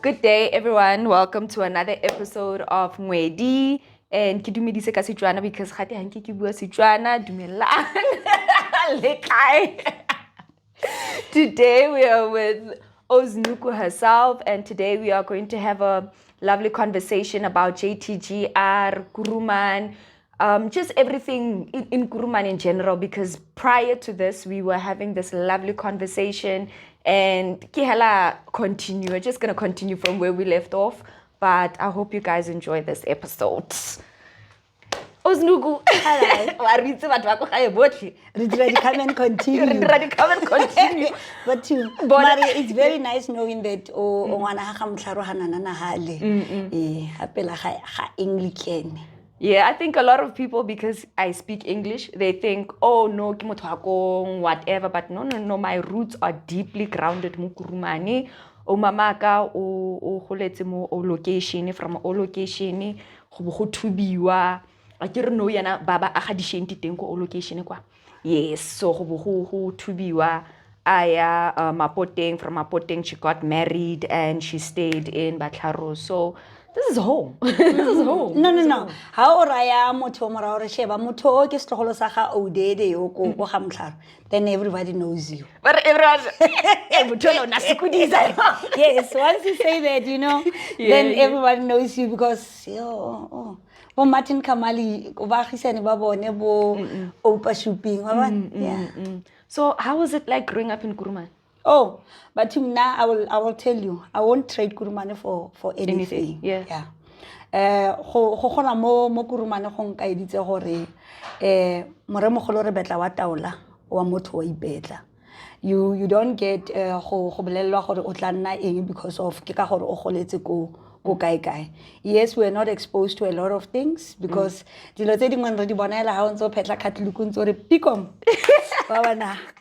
Good day, everyone. Welcome to another episode of Ngwedi. And ke dumedise ka Setswana because gate hanke ke bua Setswana, dumelang. Le kae? Today we are with Nnuku herself, and today we are going to have a lovely conversation about JTGR, Kuruman, just everything in Kuruman in general, because prior to this, we were having this lovely conversation, and Kihela continue. We're just going to continue from where we left off, but I hope you guys enjoy this episode. Nnuku. Hello. Come and continue. But it's very nice knowing that Anglican. Yeah, I think a lot of people, because I speak English, they think, oh no, ke motho wa ko, whatever. But no, my roots are deeply grounded mo Kurumane. O mamaka o goletse mo o location, from o location go thubiwa. I don't know yana baba a gadishenti teng ko o location kwa. Yes, so go thubiwa aya Mapoteng. From Mapoteng she got married and she stayed in Batlharo. So this is home. This is home. No. How raya motho mora re sheba motho ke setlogolo sa ga Odede yo go ga Mtlharo. Then everybody knows you. But everyone Yes, once you say that, then everybody knows you because Martin Kamali bagisane ba bone bo Opa shopping. Yeah. So how was it like growing up in Kuruman? Oh, but now I will tell you, I won't trade Kuruman for anything. Yeah. Go gona mo Kuruman go nka editse gore more mogolo re betla wa taola wa motho wa ibetla. You don't get go bolelwa gore o tla nna eng because of ke ka gore o goletse ko kae. Yes, we are not exposed to a lot of things because dilo tse dingwe re di bonela ha o ntse o phetla khatluku ntse o re pikom.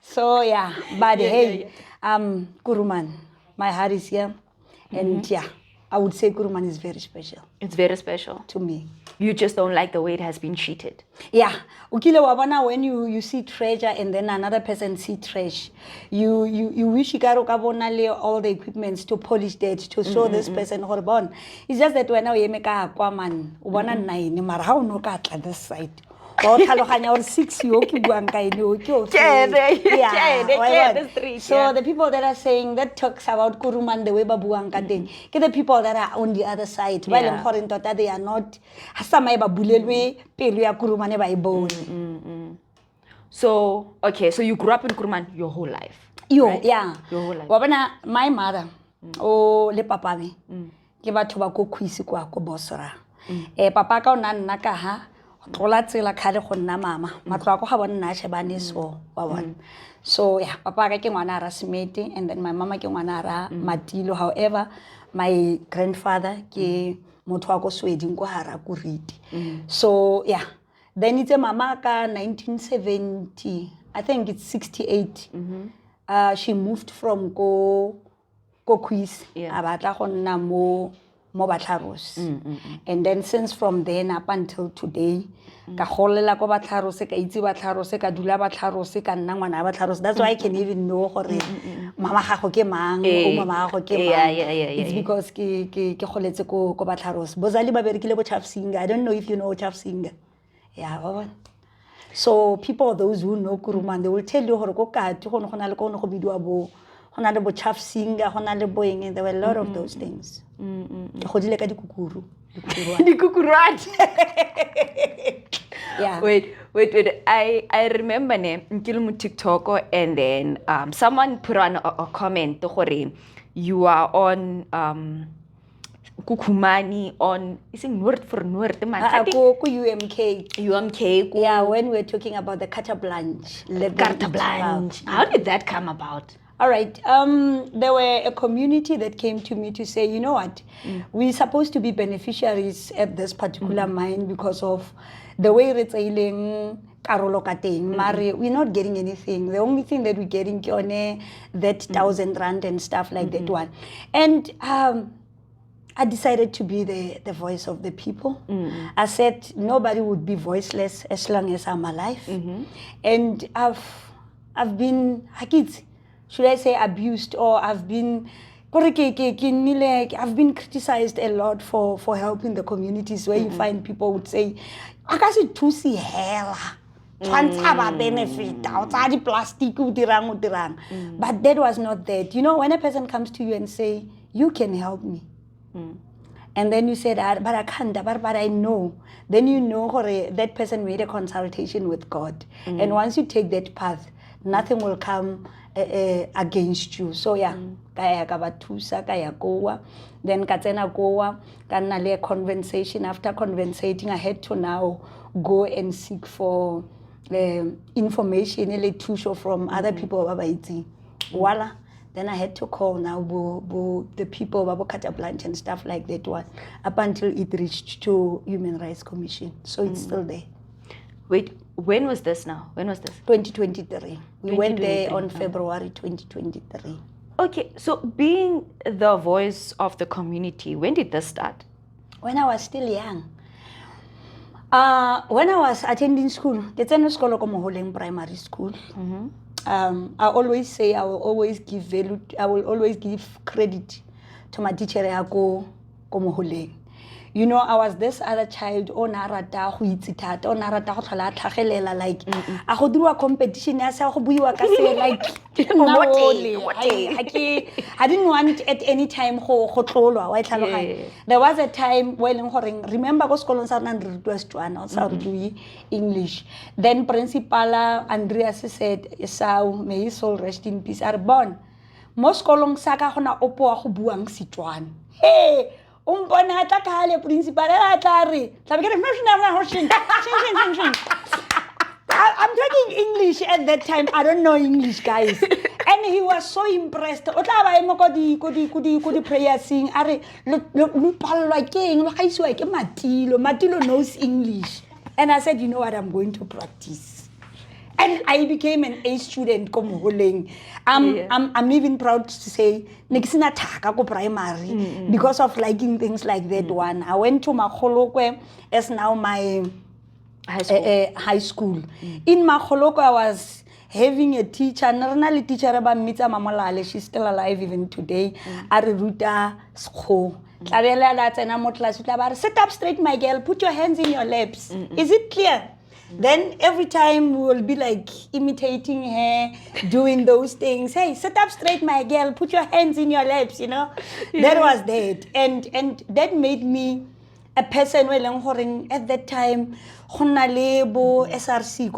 So yeah, but hey, Kuruman, my heart is here, and yeah, I would say Kuruman is very special. It's very special to me. You just don't like the way it has been treated. Yeah, ukile wabona when you see treasure and then another person see trash, you wish you got all the equipments to polish that to show this person how born. It's just that when you make a aquaman, ubona nine mara how no ka tla this side. Or tlhaloganya or 6 yo ke buang ka ene o ke o. So the people that are saying that talks about Kuruman the way ba buang ka teng ke the people that are on the other side. Ba leng gore tota they are not hasama ba bulelwe pelo ya Kuruman ba e bone. So okay, so you grew up in Kuruman your whole life. Yeah. Your whole life. Wa bona my mother o le papa me ke batho ba go khwisi kwa go bosora. Papa ka o nna ka ha Tola tsela khale go nna mama matlo go ga bonna shebane so wa bona. So yeah, papa ka ke ngwana ra Smete and then my mama ke ngwana ra Matilo. However, my grandfather ke motho wa go Sweding go hara Kuriti. So yeah, then it's a mama ka 1970, I think it's 68. She moved from go Quiz abatla go nna mo Batlaros. And then since from then up until today, ka golela ko Batlaros ka itse Batlaros ka dula Batlaros ka nna ngwana Batlaros. That's why I can even know gore mama gago ke mang o mama gago ke mang. It's because ke goletse ko Batlaros. Bozali ba berekile bo Chafsinga. I don't know if you know Chafsinga. Yeah. So people, those who know Kuruman, they will tell you gore ko kati go na le ko go bidiwa bo there were a lot of those things. Yeah. Wait. I remember nkile TikTok and then someone put on a comment you are on Kukumani on Noord for Noord UMK. Yeah, when we're talking about the carte blanche. How did that come about? All right. There were a community that came to me to say, you know what, we're supposed to be beneficiaries at this particular mine because of the way it's ailing karolo ka teng. We're not getting anything. The only thing that we're getting is that 1,000 rand and stuff like that one. And I decided to be the voice of the people. I said nobody would be voiceless as long as I'm alive. And I've been, should I say abused, or I've been I've been criticized a lot for helping the communities where you find people would say, I can't see to see hell. Benefit plastic but that was not that. You know, when a person comes to you and say, you can help me, and then you say that, but I can't, but I know, then you know that person made a consultation with God, and once you take that path, nothing will come against you. So yeah, kaya ka bathusa kaya goa, then katsena goa, kana le conversation. After conversating, I had to now go and seek for information from other people. Voila. Then I had to call now the people of Catablanche and stuff like that one up until it reached to Human Rights Commission. So it's still there. Wait, when was this now? When was this? 2023. We went there on February 2023. Okay, so being the voice of the community, when did this start? When I was still young. When I was attending school, primary school. I always say I will always give credit to my teacher. You know, I was this other child on narata go itsithata on narata go tlhola tlhagelela like a go dirwa competition ya sa go buiwa ka se like I didn't want at any time go tlolwa wa tlhaloganya. There was a time when remember go sekolong sa rena re rutwa Setswana sa re bue English. Then principal Andreas said, "Esau, may his soul rest in peace." Are born mo sekolong sa ka gona opo wa go buang Setswana. Hey, I'm talking English at that time. I don't know English, guys. And he was so impressed. Prayer sing. Matilo knows English. And I said, you know what, I'm going to practice. And I became an A student. I'm even proud to say, primary because of liking things like that one. I went to Makholokwe as now my high school. In Makholokwe, I was having a teacher, she's still alive even today. Ariruta Skho. Sit up straight, my girl. Put your hands in your laps. Is it clear? Then every time we will be like imitating her, doing those things. Hey, sit up straight, my girl. Put your hands in your laps, you know. That was that. And that made me a person at that time, SRC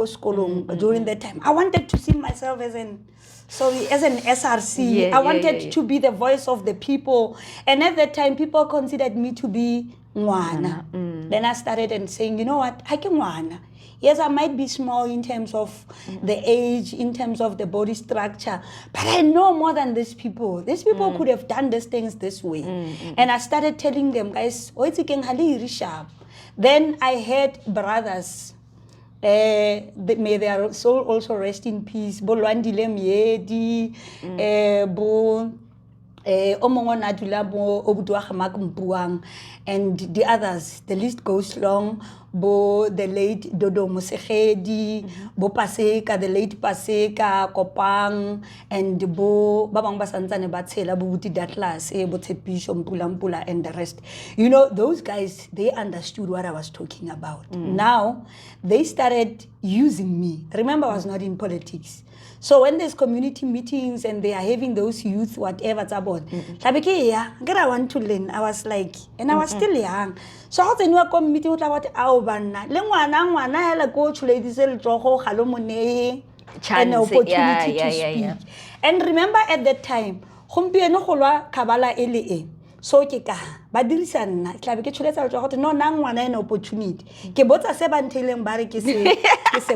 during that time. I wanted to see myself as an SRC. I wanted to be the voice of the people. And at that time, people considered me to be Mwana. Then I started and saying, you know what, I can Mwana. Yes, I might be small in terms of the age, in terms of the body structure, but I know more than these people. These people could have done these things this way. And I started telling them, guys, then I had brothers. May their soul also rest in peace. And the others, the list goes long. The late Dodo Mosegedi, Paseka, the late Paseka, Kopang, and Babang Basanzane Batsela, Buti Datlas, Botepishom, Pulampula, and the rest. You know, those guys, they understood what I was talking about. Now, they started using me. Remember, I was not in politics. So when there's community meetings and they are having those youth, whatever it's about, I want to learn. I was like, and I was still young. So how the new community about our banana? Go to ladies an opportunity to speak. And remember at that time, so keka badirisa nna tla be ke tsholetsa go no nang ngwana an opportunity ke botsa se ba ntheileng ba re ke se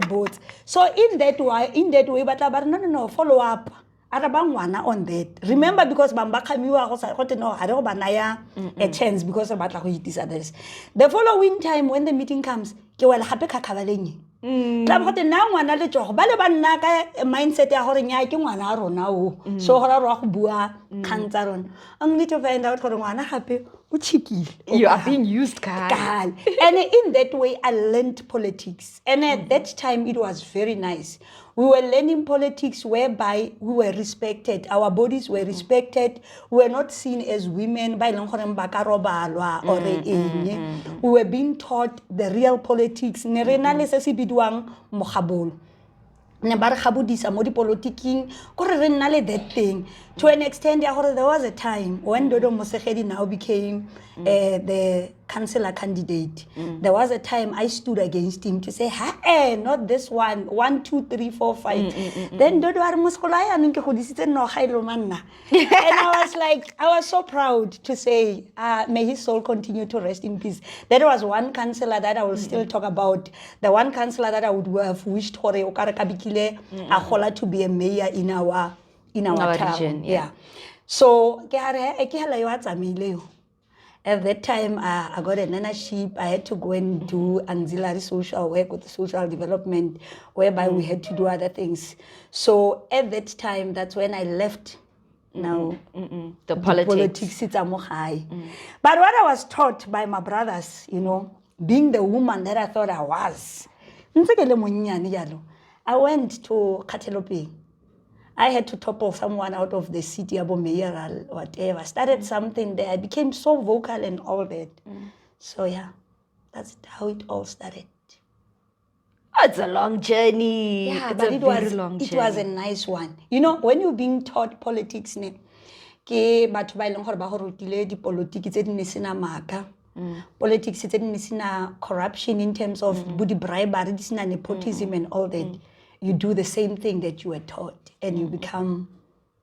botsa. So in that way batla ba re no follow up ara ba ngwana on that. Remember, because bamba khamiwa go sa go no ha re go banaya a chance because ba tla go itisa this. The following time when the meeting comes ke wela gape khakhabaleng tla go na ngwana le tsogo ba le ba nna ka mindset ya gore nya ke ngwana a rona o so go ra go bua khantsa rona ang le to find out gore ngwana gape cheeky. You are being used, Kyle. And in that way, I learned politics. And at that time, it was very nice. We were learning politics whereby we were respected. Our bodies were respected. We were not seen as women. We were being taught the real politics. Ne ba re gabodisa mo dipolotiking gore re nna le that thing to an extent ya gore there was a time when Dodo Mosegedi now became the councillor candidate. There was a time I stood against him to say, hey, not this one, 1, 2, 3, 4, 5. Then Dodo are Moskolaya and I was like, I was so proud to say, may his soul continue to rest in peace. That was one councillor that I will still talk about. The one councillor that I would have wished for to be a mayor in our town. Region. Yeah. So at that time, I got a learnership. I had to go and do auxiliary social work with social development, whereby we had to do other things. So at that time, that's when I left. Now, the politics. But what I was taught by my brothers, being the woman that I thought I was, I went to Katelope. I had to topple someone out of the city, mayoral, whatever. Started something there. I became so vocal and all that. So yeah, that's how it all started. It's a long journey. Yeah, it's but a very long journey. It was a nice one. When you're being taught politics, politics is corruption in terms of bribery, nepotism and all that. You do the same thing that you were taught and you become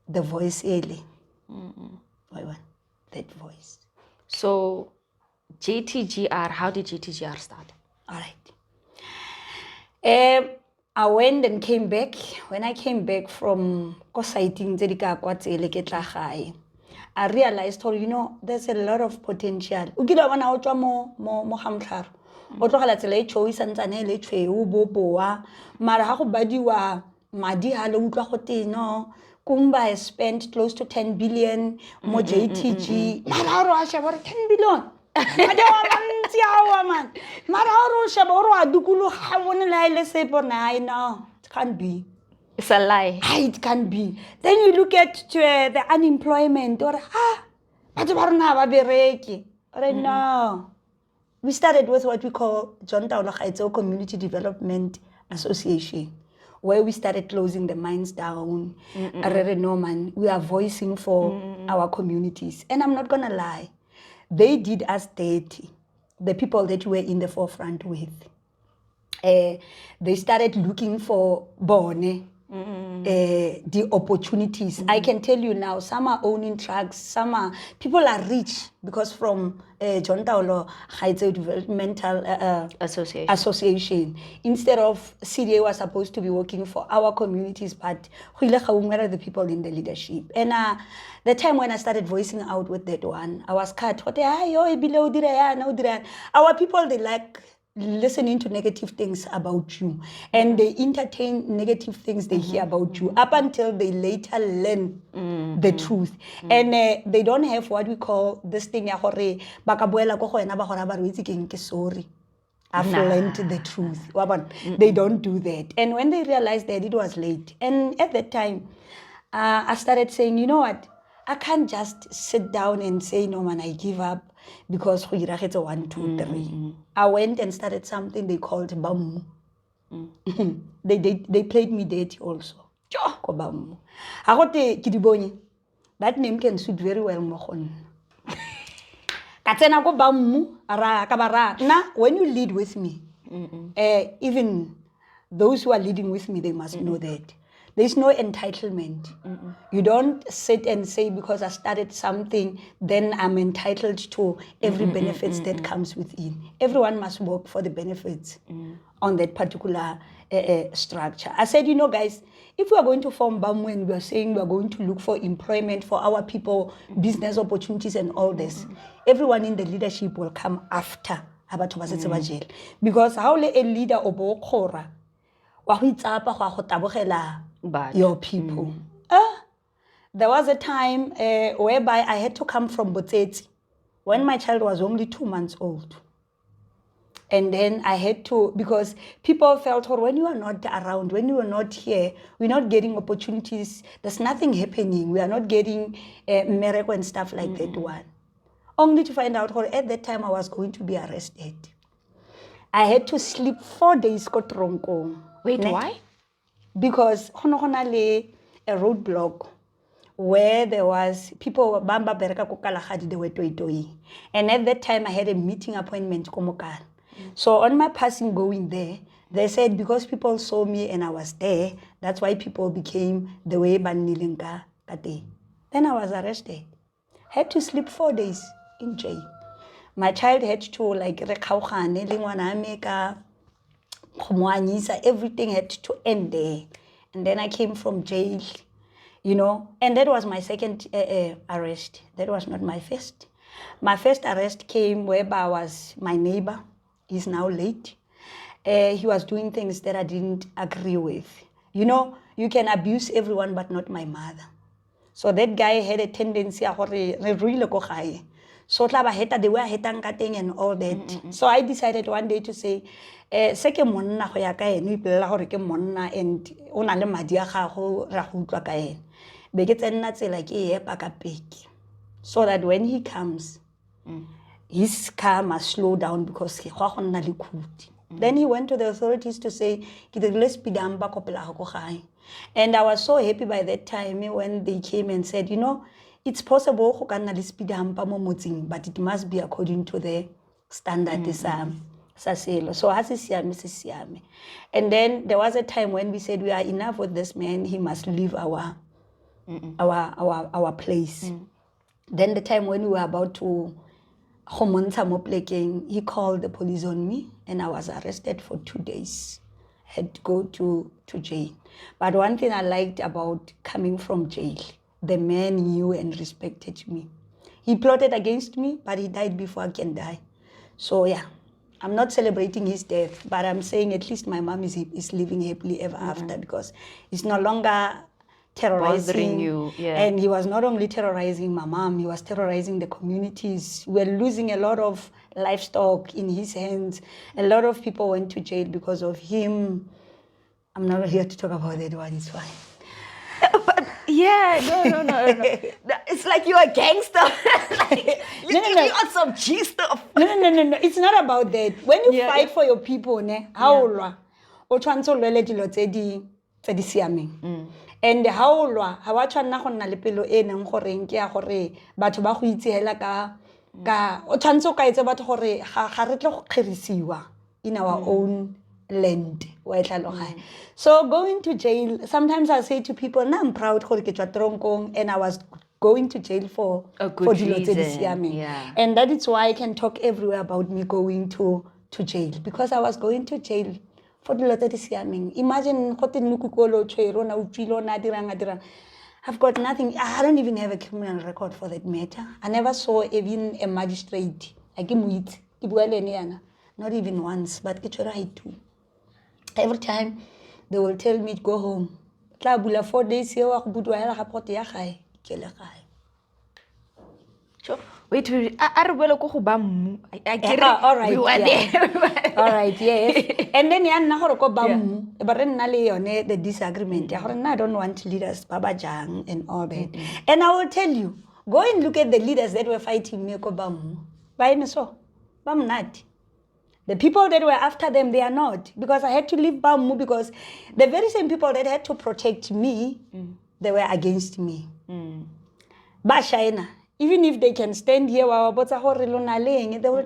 the voice early. That voice. So JTGR, how did JTGR start? All right. I went and came back. When I came back from I realized, there's a lot of potential. O tlogela tsela e tšhou santsane le tšhweu boboa mara ga go badiwa madi ha le utlwa go teno Kumba has spent close to 10 billion mo JTG mara ro a sheba 10 billion madi wa mantsi a man mara ro sheba ro a dukulu ga bone la ile se bona no it can't be. It's a lie. It can't be. Then you look at the unemployment or batho ba rona ba bereki or no. We started with what we call John-Taolo Gaetsewe Community Development Association, where we started closing the mines down. We are voicing for our communities. And I'm not going to lie, they did us dirty, the people that we were in the forefront with. They started looking for bone. The opportunities. I can tell you now, some are owning trucks, people are rich because from John-Taolo Gaetsewe Developmental Association. Instead of CDA was supposed to be working for our communities, but the people in the leadership. And the time when I started voicing out with that one, I was cut. Our people, they like listening to negative things about you and they entertain negative things they hear about you up until they later learn the truth. And they don't have what we call this thing sorry, I've learned the truth. They don't do that. And when they realized that, it was late. And at that time, I started saying, you know what, I can't just sit down and say, no man, I give up because 1, 2, 3. I went and started something they called Bamu. They played me dirty also. Bamu. That name can suit very well Mohon. Now, when you lead with me, even those who are leading with me, they must know that. There's no entitlement. You don't sit and say, because I started something, then I'm entitled to every benefits that comes within. Everyone must work for the benefits on that particular structure. I said, guys, if we are going to form BAMU and we are saying we are going to look for employment for our people, business opportunities and all this, everyone in the leadership will come after. Because how a leader obo khora wa go itsapa go go tabogela your people. There was a time whereby I had to come from Botseti, when my child was only 2 months old. And then I had to, because people felt, when you are not around, when you are not here, we're not getting opportunities. There's nothing happening. We are not getting miracle and stuff like that one. Only to find out, at that time I was going to be arrested. I had to sleep 4 days. Wait, why? Because a roadblock where there was people bamba bereka ko Kalahadi, they were toy. And at that time I had a meeting appointment komokal. So on my passing going there, they said because people saw me and I was there, that's why people became the way Banilinka kate. Then I was arrested. Had to sleep 4 days in jail. My child had to everything had to end there. And then I came from jail, and that was my second arrest. That was not my first. My first arrest came whereby was my neighbor. He's now late. He was doing things that I didn't agree with. You can abuse everyone, but not my mother. So that guy had a tendency so the way I and all that. So I decided one day to say, and so that when he comes, his car must slow down because he Then he went to the authorities to say, and I was so happy by that time when they came and said, it's possible but it must be according to the standard. So and then there was a time when we said we are enough with this man, he must leave our place. Then the time when we were about to he called the police on me and I was arrested for 2 days. Had to go to jail. But one thing I liked about coming from jail, the man knew and respected me. He plotted against me, but he died before I can die. So yeah, I'm not celebrating his death, but I'm saying at least my mom is living happily ever after, because he's no longer terrorizing you. Yeah. And he was not only terrorizing my mom, he was terrorizing the communities. We're losing a lot of livestock in his hands. A lot of people went to jail because of him. I'm not here to talk about that one, it's fine. But yeah, no. It's like you're a gangster. You on some G stuff. No. It's not about that. When you fight for your people, and how ha wa tshwanna go nna le pelo e neng goreng ke ya gore batho ba go itse hela ka o tshwantse ka itse batho gore ga re tle go kgerisiwa in our own land. So going to jail, sometimes I say to people, I'm proud gore ke tswa tronkong, and I was going to jail for good reason. Yeah. And that is why I can talk everywhere about me going to jail, because I was going to jail for the lot of the Imagine I've got nothing. I don't even have a criminal record for that matter. I never saw even a magistrate. Not even once, but it's right too. Every time they will tell me to go home. 4 days here, Sure. Wait, all right, we were there. All right, yes. And then the disagreement. I don't want leaders, Baba Jang and all that. And I will tell you, go and look at the leaders that were fighting me. The people that were after them, they are not. Because I had to leave Bamu, because the very same people that had to protect me, they were against me. Bashaina. Even if they can stand here, they will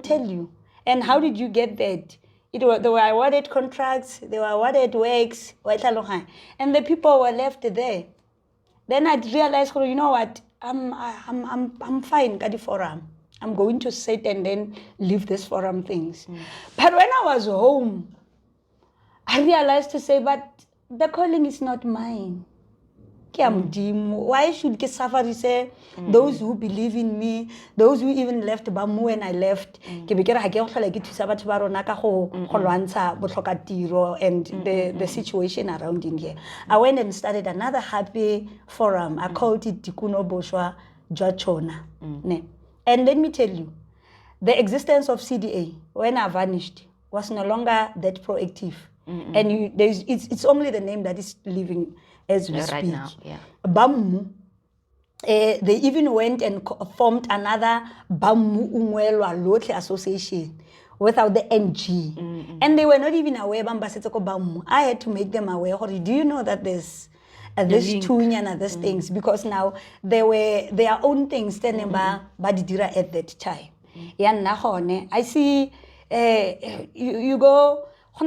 tell you. And how did you get that? They were awarded contracts, they were awarded works, and the people were left there. Then I realized, you know what? I'm fine, Kadi Forum. I'm going to sit and then leave this forum things. But when I was home, I realized to say, but the calling is not mine. Why should Safari say those who believe in me, those who even left Bamu when I left, and the situation around in here. I went and started another happy forum. I called it Tikuno Boshwa Jachona. And let me tell you, the existence of CDA, when I vanished, was no longer that proactive. And it's only the name that is living as we speak. Right now, yeah. Bammu, they even went and formed another Bammu Ungwelwa Lotle Association without the NG. And they were not even aware Bammu. I had to make them aware. Do you know that there's this tuning and other things? Because now there were their own things badidira at that time. I see you go but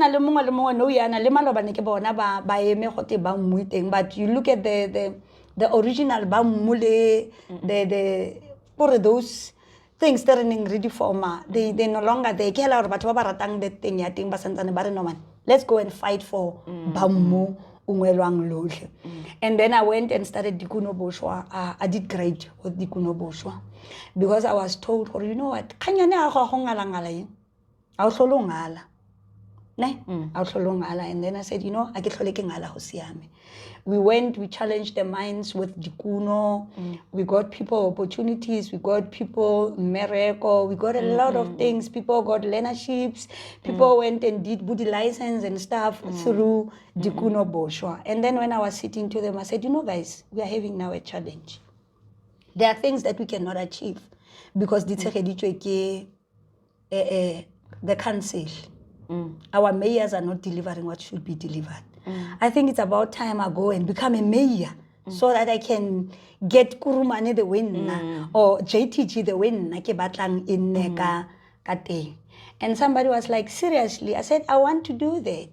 you look at the original the for those things that are ready for they no longer they that thing let's go and fight for Bammu Ungwelwang Lohle. And then I went and started Dikuno Boshwa. I did great with Dikuno Boshwa because I was told, or you know what, and then I said, you know, I get we went, we challenged the minds with Dikuno. We got people opportunities, we got people miracle, we got a lot of things. People got learnerships, people went and did booty license and stuff through Dikuno Boshwa. And then when I was sitting to them, I said, you know, guys, we are having now a challenge. There are things that we cannot achieve because the council, our mayors are not delivering what should be delivered. I think it's about time I go and become a mayor so that I can get Kuruman the win or JTG the win in Kate. And somebody was like, seriously? I said, I want to do that.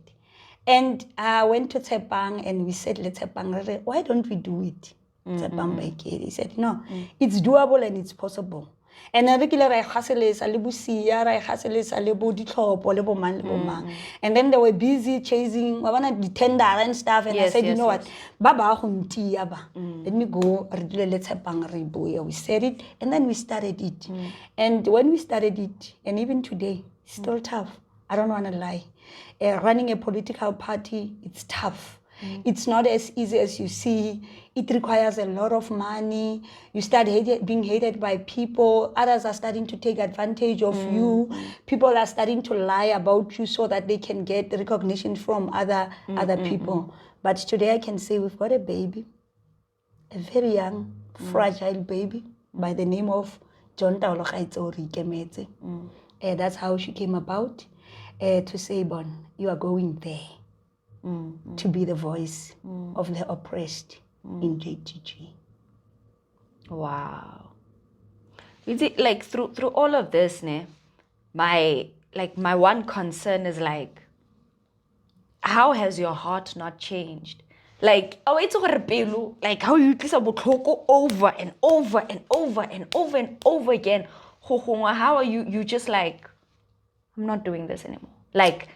And I went to Tsepang and we said, let's Tsepang, why don't we do it? He said, no, it's doable and it's possible. And I regular and then they were busy chasing the tender and stuff. And I said, you know what, let me go. We said it, and then we started it. And when we started it, and even today, it's still tough. I don't want to lie. Running a political party, it's tough. It's not as easy as you see. It requires a lot of money. You start being hated by people. Others are starting to take advantage of you. People are starting to lie about you so that they can get recognition from other people. But today I can say we've got a baby, a very young, fragile baby by the name of John-Taolo Gaetsewe Region. That's how she came about to say, Bon, you are going there. To be the voice of the oppressed in JTG. Wow. You see, like through all of this, my one concern is like, how has your heart not changed? Like, like how you over and over and over and over and over again. How are you just like, I'm not doing this anymore. Like,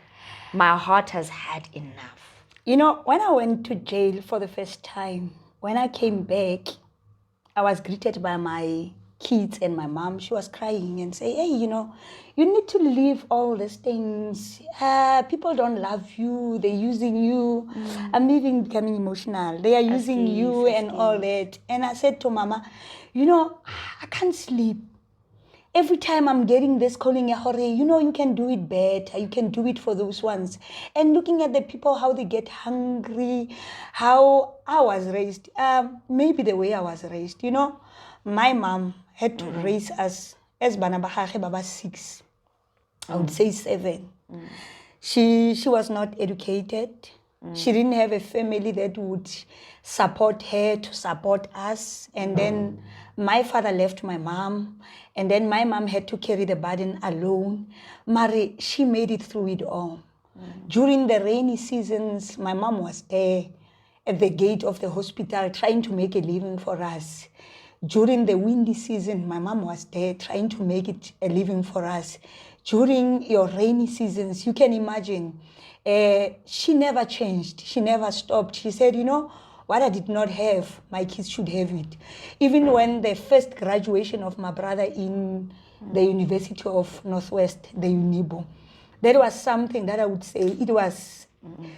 my heart has had enough. You know, when I went to jail for the first time, when I came back, I was greeted by my kids and my mom. She was crying and saying, hey, you know, you need to leave all these things. People don't love you. They're using you. I'm even becoming emotional. They are using you and all that. And I said to Mama, you know, I can't sleep. Every time I'm getting this calling, you know, you can do it better. You can do it for those ones. And looking at the people, how they get hungry, how I was raised, maybe the way I was raised. You know, my mom had to raise us as Baba 6. I would say 7. She was not educated. She didn't have a family that would support her to support us. And then my father left my mom. And then my mom had to carry the burden alone. Mari, she made it through it all. During the rainy seasons, my mom was there at the gate of the hospital trying to make a living for us. During the windy season, my mom was there trying to make it a living for us. During your rainy seasons, you can imagine, she never changed. She never stopped. She said, you know, what I did not have, my kids should have it. Even when the first graduation of my brother in the University of Northwest, the UNIBO, that was something that I would say, it was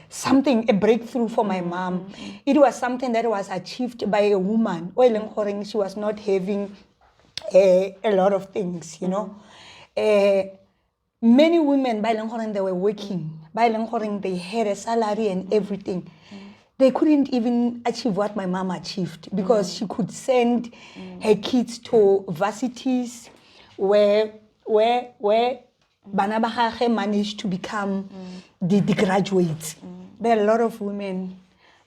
something, a breakthrough for my mom. It was something that was achieved by a woman. She was not having a lot of things, you know. many women by they were working, by they had a salary and everything. They couldn't even achieve what my mom achieved because she could send her kids to varsities where bana ba gagwe managed to become the graduates. There are a lot of women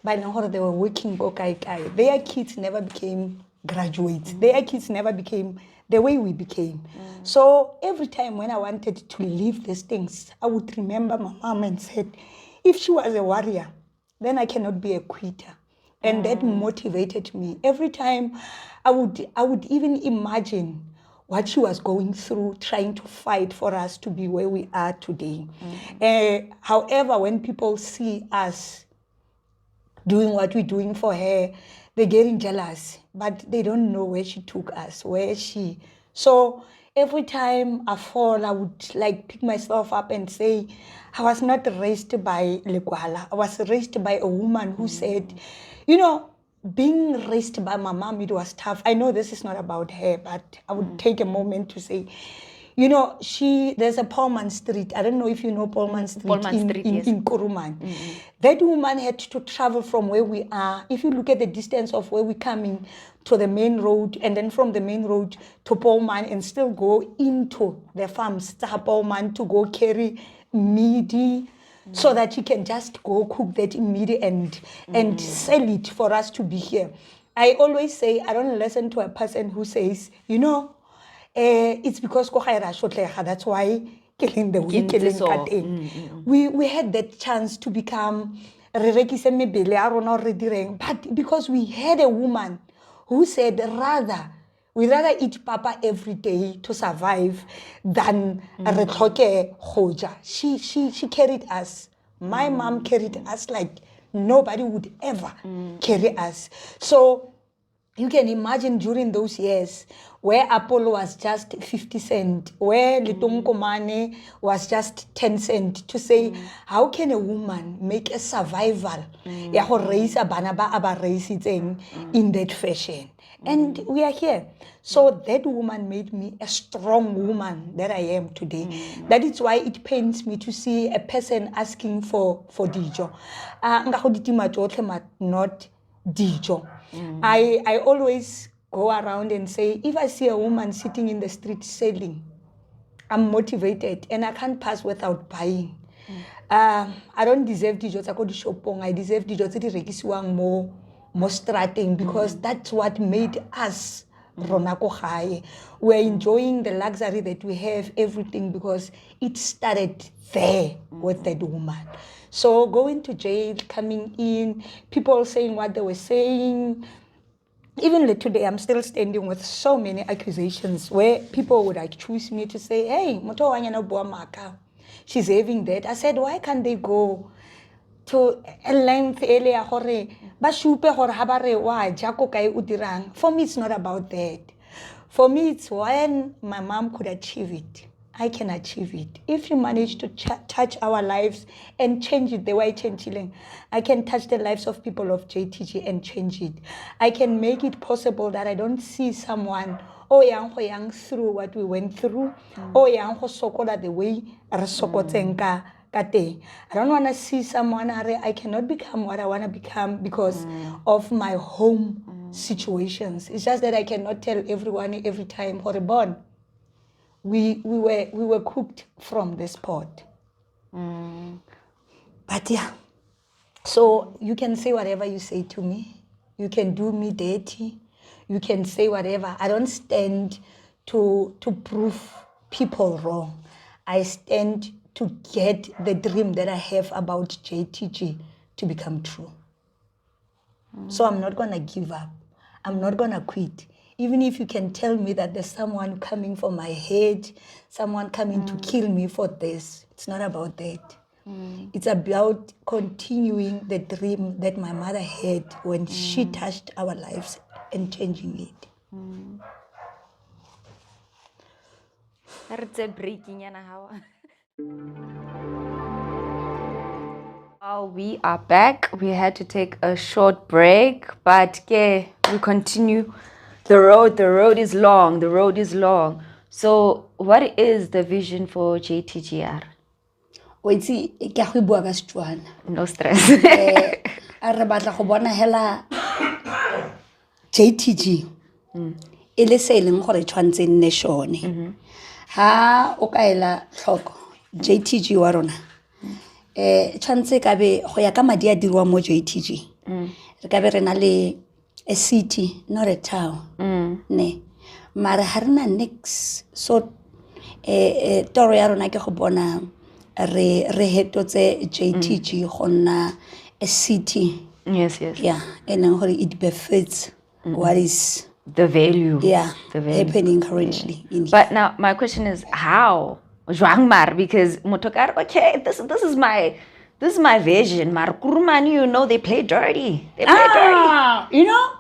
by they were working. Their kids never became graduates. Their kids never became the way we became. So every time when I wanted to leave these things, I would remember my mom and said, if she was a warrior, then I cannot be a quitter. And that motivated me. Every time I would even imagine what she was going through, trying to fight for us to be where we are today. However, when people see us doing what we're doing for her, they're getting jealous, but they don't know where she took us, So every time I fall, I would like pick myself up and say, I was not raised by Lekwala. I was raised by a woman who said, being raised by my mom, it was tough. I know this is not about her, but I would take a moment to say, there's a Paulman Street. I don't know if you know Paulman Street, in Kuruman. That woman had to travel from where we are. If you look at the distance of where we're coming to the main road, and then from the main road to Paulman, and still go into the farms, Paulman, to go carry meat, so that you can just go cook that meat and sell it for us to be here. I always say, I don't listen to a person who says, it's because that's why killing the weak, we had that chance to become, but because we had a woman who said we rather eat papa every day to survive than she carried us. My mom carried us like nobody would ever carry us. So you can imagine during those years where Apollo was just 50 cents, where Litonkomane was just 10 cents, to say, how can a woman make a survival in that fashion? And we are here. So that woman made me a strong woman that I am today. That is why it pains me to see a person asking for dijo. Not dijo. I always go around and say, if I see a woman sitting in the street selling, I'm motivated and I can't pass without buying. I don't deserve dijo tsa ko di shopong. I deserve dijo tse di rekisiwang mo strating, because that's what made us rona ko gae. We're enjoying the luxury that we have, everything, because it started there with that woman. So going to jail, coming in, people saying what they were saying. Even today, I'm still standing with so many accusations where people would accuse me to say, hey, Moto wanyana bua maka. She's having that. I said, why can't they go to a length earlier? For me, it's not about that. For me, it's when my mom could achieve it, I can achieve it. If you manage to touch our lives and change it the way I change it, I can touch the lives of people of JTG and change it. I can make it possible that I don't see someone yang through what we went through, yang sokola the way ka. I don't want to see someone I cannot become what I want to become because of my home situations. It's just that I cannot tell everyone every time, Horibon, we were cooked from this pot. But yeah, so you can say whatever you say to me. You can do me dirty. You can say whatever. I don't stand to prove people wrong. I stand to get the dream that I have about JTG to become true. So I'm not going to give up. I'm not going to quit. Even if you can tell me that there's someone coming for my head, someone coming to kill me for this, it's not about that. It's about continuing the dream that my mother had when she touched our lives and changing it. That's a breaking and we are back. We had to take a short break, but we continue. The road is long. So what is the vision for JTGR? Wait, see, ke a go bua ka Setswana. No stress. A re batla go bona hela JTG. E le se leng gore tshwantse nne shone. Ha o ka ela tlhoko JTG wa rona. Tshwantse ka be go ya ka madi a dirwa mo JTG. Re ka be re na le a city, not a town. Ne. Mara ha rena nix. So toro ya rona ke go bona re hetotse JTG go nna a city. Yes. Yeah, and then it befits what is The value. yeah The value. happening currently in here. But now my question is how? Jwang mar, because motokar, okay, this is my vision. Mar Kuruman, they play dirty. They play dirty. You know,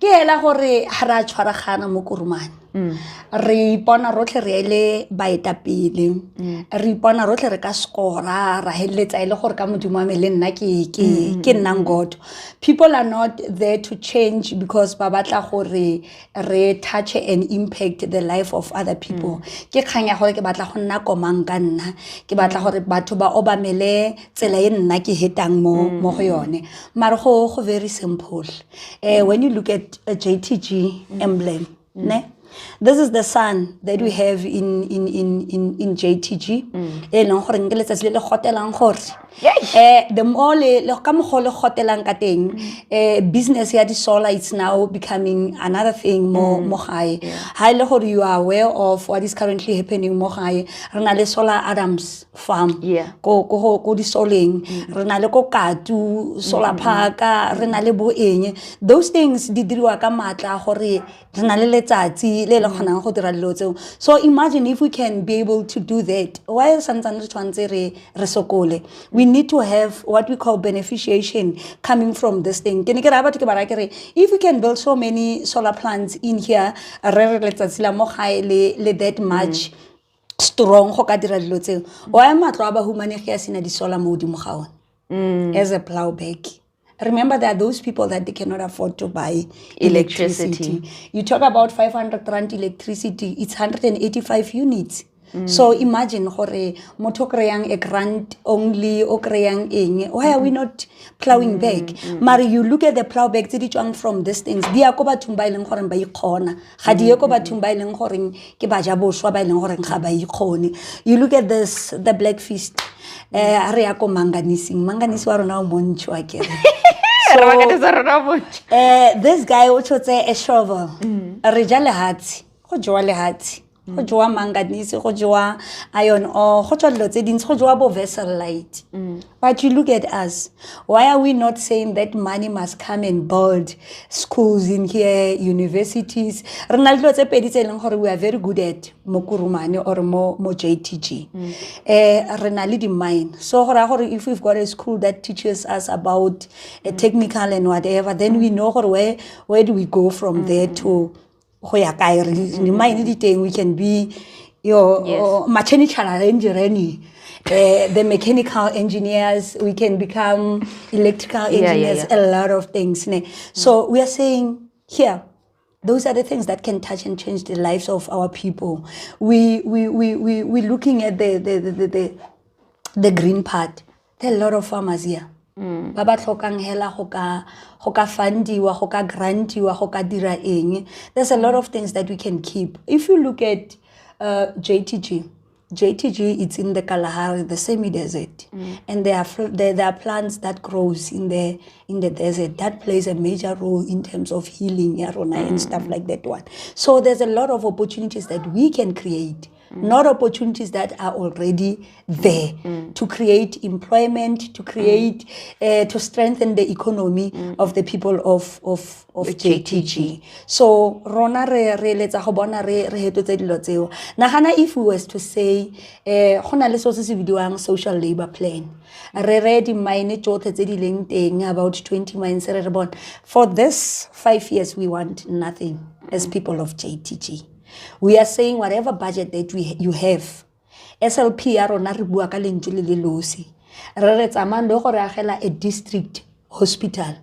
ke hela gore ha ra tshwaragana mo Kuruman. Re ipona rotlhe re ele baetapele. Re ipona rotlhe re ka skora ra heletsa ile gore ka modimo wa me le nna ke nnang God. People are not there to change because ba batla gore re touch and impact the life of other people. Ke khanya gore ke batla go nna komang ka nna. Ke batla gore batho ba obamele tsela e nna ke hetang mo go yone. Mara go very simple. When you look at a JTG emblem, ne? This is the sun that we have in JTG. The more le hotelang ka teng, business ya di solar is now becoming another thing mo gae. Ha ile gore you are aware of what is currently happening mo gae. Re na le Solar Adams farm. Ko di soleng. Re na le ko Katu solar park, re na le bo eng. Those things di diriwa ka matla gore re na le letsatsi le le kgonang go dira dilo tseo. So imagine if we can be able to do that. Why santsane re tshwantse re sokole? We need to have what we call beneficiation coming from this thing. If we can build so many solar plants in here, letsatsi la mo gae le that much strong go ka dira dilo tseo. Why matlo a ba humanegi a sena di solar mo di mo gaone as a plowback? Remember, there are those people that they cannot afford to buy electricity. You talk about 500 rand electricity, it's 185 units. So imagine gore motho kreyang a grant only o kreyang eng. Why are we not plowing back? Mari, you look at the plowback tse di tswang from these things. Di ya ko bathong ba ileng gore ba ikgona. Ga di ye ko bathong ba ileng gore ke ba ja boswa ba ileng gore ga ba ikgone. You look at this, the black fist. Re ya ko manganisi wa rona o montsho a kere. So this guy o tshotse a shovel. Re ja lehatsi. Go joa lehatsi. Go joa manganese, go joa iron ore, go joa dilo tse dintsi, go joa bo vessel light. But you look at us. Why are we not saying that money must come and build schools in here, universities? Re na le dilo tse pedi tse leng gore we are very good at mo Kuruman or mo JTG. Re na le di mine. So gore if we've got a school that teaches us about technical and whatever, then we know where do we go from there to we can be your mechanical engineer, the mechanical engineers, we can become electrical engineers, a lot of things. So we are saying here, those are the things that can touch and change the lives of our people. We're looking at the green part. There are a lot of farmers here. Ba ba tlhokang hela go ka fundiwa, go ka grantiwa, go ka dira eng. There's a lot of things that we can keep. If you look at JTG, it's in the Kalahari, the semi-desert, and there are plants that grows in the desert that plays a major role in terms of healing and stuff like that one. So there's a lot of opportunities that we can create. Not opportunities that are already there to create employment, to create, to strengthen the economy of the people of JTG. So, Rona re letsa go bona re hetotse dilo tseo. Nagana if we was to say, gona le so se se bidiwang social labor plan. Re di mine tsotlhe tse di leng teng, about 20 mines re bona. For this 5 years, we want nothing as people of JTG. We are saying whatever budget that you have, SLP ya rona re bua ka lentswe le losi. Re re tsamang le gore agela a district hospital.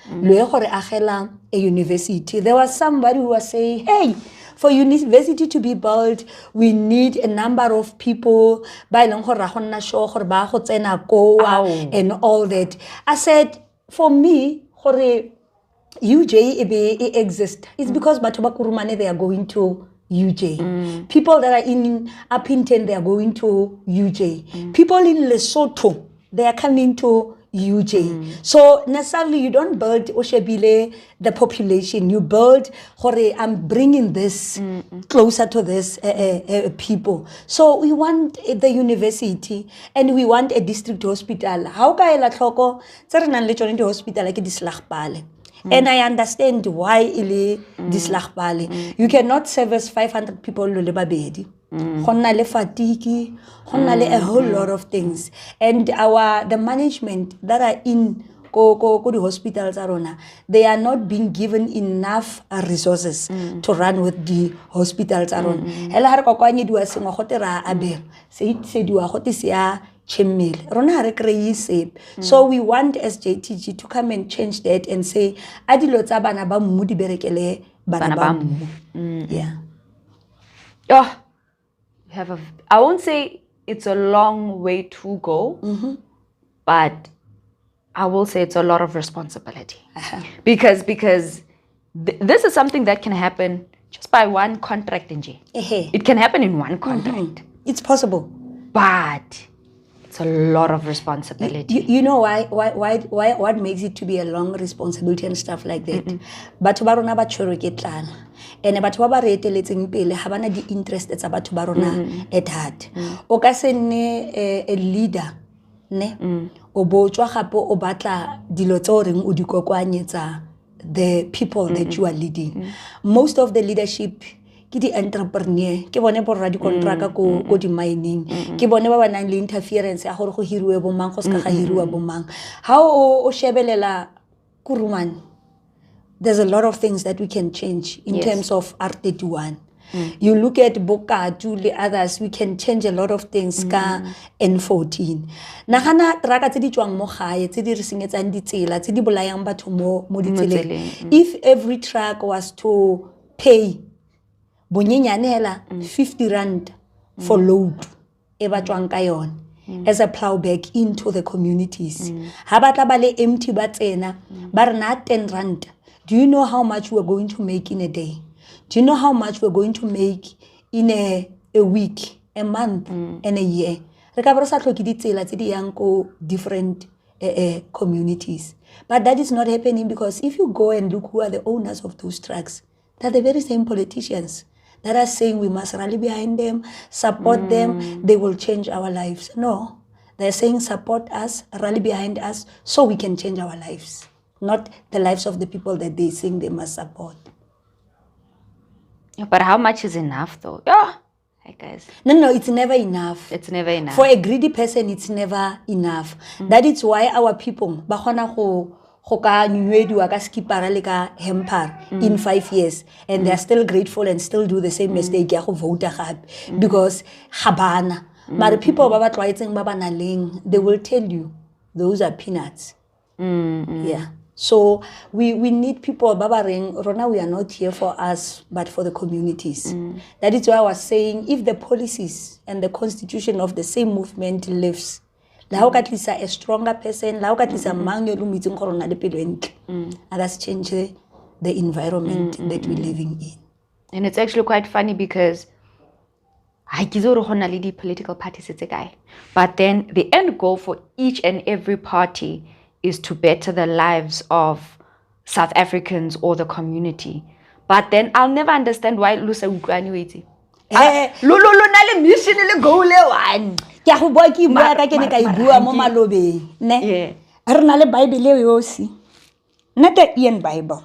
Le gore agela a university. There was somebody who was saying, hey, for university to be built, we need a number of people and all that. I said, for me, UJ exist. It's because Batoba Kurumane, they are going to UJ. People that are in Upington, they are going to UJ. People in Lesotho, they are coming to UJ. So necessarily you don't build Oshebile, the population. You build, I'm bringing this closer to this people. So we want the university and we want a district hospital. How can I tlhoko tse re nang le tsone di hospital ke di Slagbale? And I understand why ile di Slagbale. You cannot service 500 people lo le babedi. Gonna le fatigue, gonna le a whole lot of things. And the management that are in go the hospitals arona, they are not being given enough resources to run with the hospitals arona. Hela har ko kwanye diwa sengwa gote ra abe. Se diwa gote se ya chemile. Rona re kry So we want as JTG to come and change that and say adilo tsa bana ba mmu di berekele bana ba mmu. Yeah. Oh, I won't say it's a long way to go, but I will say it's a lot of responsibility. Because this is something that can happen just by one contract in J. It can happen in one contract. It's possible. But it's a lot of responsibility. You know why what makes it to be a long responsibility and stuff like that? Batho ba rona ba tshwere ke tlala. And batho ba ba re eteletseng pele ha bana di interest tsa batho ba rona at heart. O ka se nne a leader ne o bo tswa gape o batla dilo tse o reng o di kokoanyetsa the people that you are leading. Most of the leadership ke di entrepreneur ke bone borra di contracta ko di mining ke bone ba banang le interference ya gore go hiriwe bo mang go ska ga hiriwa bo mang. How o shebelela Kuruman, there's a lot of things that we can change in terms of R31. You look at Bokatu, the others, we can change a lot of things ka N14. Nagana traka tse di tswang mo gae tse di re senyetsang ditsela tse di bolayang batho mo ditseleng. If every truck was to pay bonyenyane hela 50 rand for load e ba tswang ka yone as a plowback into the communities. Ha batla ba le empty ba tsena ba re na 10 rand. Do you know how much we're going to make in a day? Do you know how much we're going to make in a week, a month, and a year? Re ka bro sa tlhoki ditsela tse di yang ko different communities. But that is not happening because if you go and look who are the owners of those trucks, they're the very same politicians that are saying we must rally behind them, support them, they will change our lives. No, they're saying support us, rally behind us so we can change our lives. Not the lives of the people that they think they must support. But how much is enough though? Yeah. Hey guys. No, it's never enough. It's never enough. For a greedy person, it's never enough. That is why our people, ba kgona go ka nyuediwa ka skipara le ka hempar in 5 years. And they're still grateful and still do the same mistake ya go vote gape. Because habana. But people ba ba tlwaetseng ba ba naleng, they will tell you, those are peanuts. Yeah. So we need people, Babareng, Rona, we are not here for us, but for the communities. That is why I was saying, if the policies and the constitution of the same movement lives, a stronger person, and that's change the environment that we're living in. And it's actually quite funny because political parties, it's a guy. But then the end goal for each and every party is to better the lives of South Africans or the community. But then I'll never understand why Lusa Ukwanuiti. Lolo na le mission le goal le one. Ke go bua ke bua ka ke ne ka I bua mo malobeng, ne? Re na le Bible yo si. Not the Ian Bible.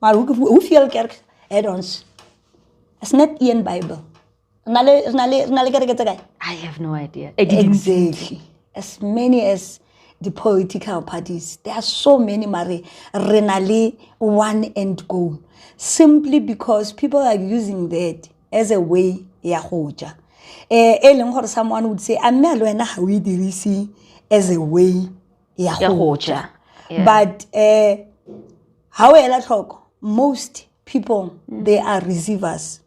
Maar hoe veel kerk add-ons? It's not Ian Bible. I have no idea. Exactly. As many as the political parties, there are so many, Marie, renali one end goal, simply because people are using that as a way ya hoja. Someone would say, "I'm not going to as a way ya hoja." But however, most people they are receivers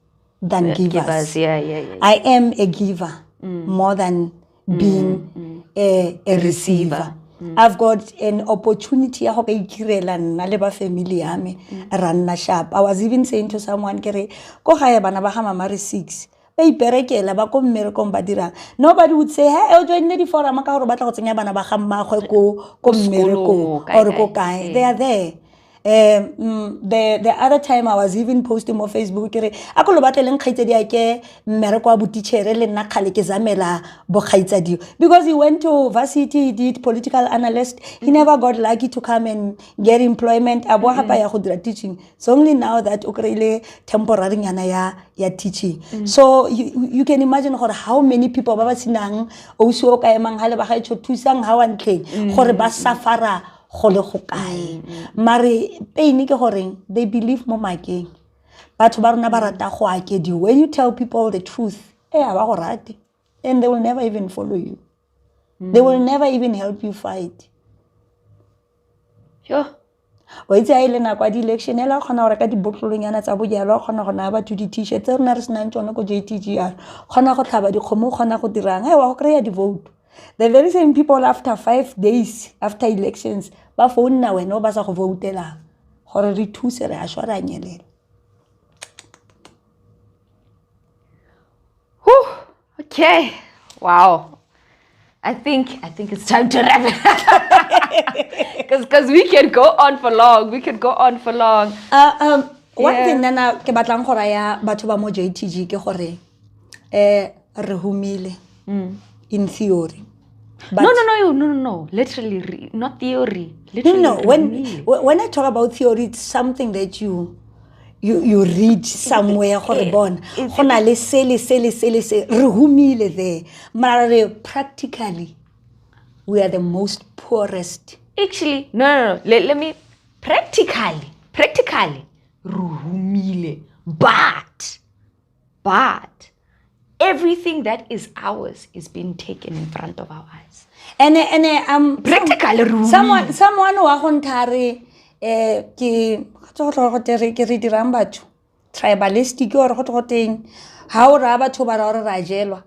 than givers. Yeah. I am a giver more than being a receiver. I've got an opportunity ya go ka ikirela nna le ba family ya me ra nna sharp. I was even saying to someone kere ko gae bana ba ga mama re 6 ba iperekela ba ko mmerekong ba dirang. Nobody would say hey o join the forum ka gore ba tla go tsenya bana ba ga mmagwe ko mmerekong or ko kae. They are there. The other time I was even posting on Facebook kere a ko lo batleleng kgaitsedi ya ke mmereko wa botitšhere le nna khale ke zamela bo kgaitsedi because he went to varsity, he did political analyst, he never got lucky to come and get employment a bo gapa ya go dira teaching. So only now that o krile temporary nyana ya teaching. So you can imagine how many people ba ba sinang o se o ka emang hale ba ga itso thusang ha wantleng gore ba safara go le go kae mare pain ke gore they believe mo makeng batho ba rona ba rata go akedi when you tell people the truth ba go rate and they will never even follow you. They will never even help you fight. Sure. Wa itse a ile na kwa di election ela khona gore ka di botlolonyana tsa bojelo khona gona ba tu di t-shirt tse rena re sena tsone ko JTGR khona go tlhaba dikgomo khona go dirang wa go kreya di vote. The very same people after 5 days after elections ba phone na wena ba sa go voutela gore re thuse re a shwa ra nyelela. Okay. Wow. I think it's time to wrap it. Because we can go on for long. One thing nana ke batlang go raya batho ba mo JTG ke gore re humile in theory. But no. Literally, not theory. Literally, no. When I talk about theory, it's something that you read somewhere. Gona le sele re humile there. Mara practically, we are the most poorest. Actually, no. Let me practically, re humile, but everything that is ours is being taken in front of our eyes. And practically someone wa go ntare ke re dirang batho tribalistic or go teng ha o ra batho ba ra jelwa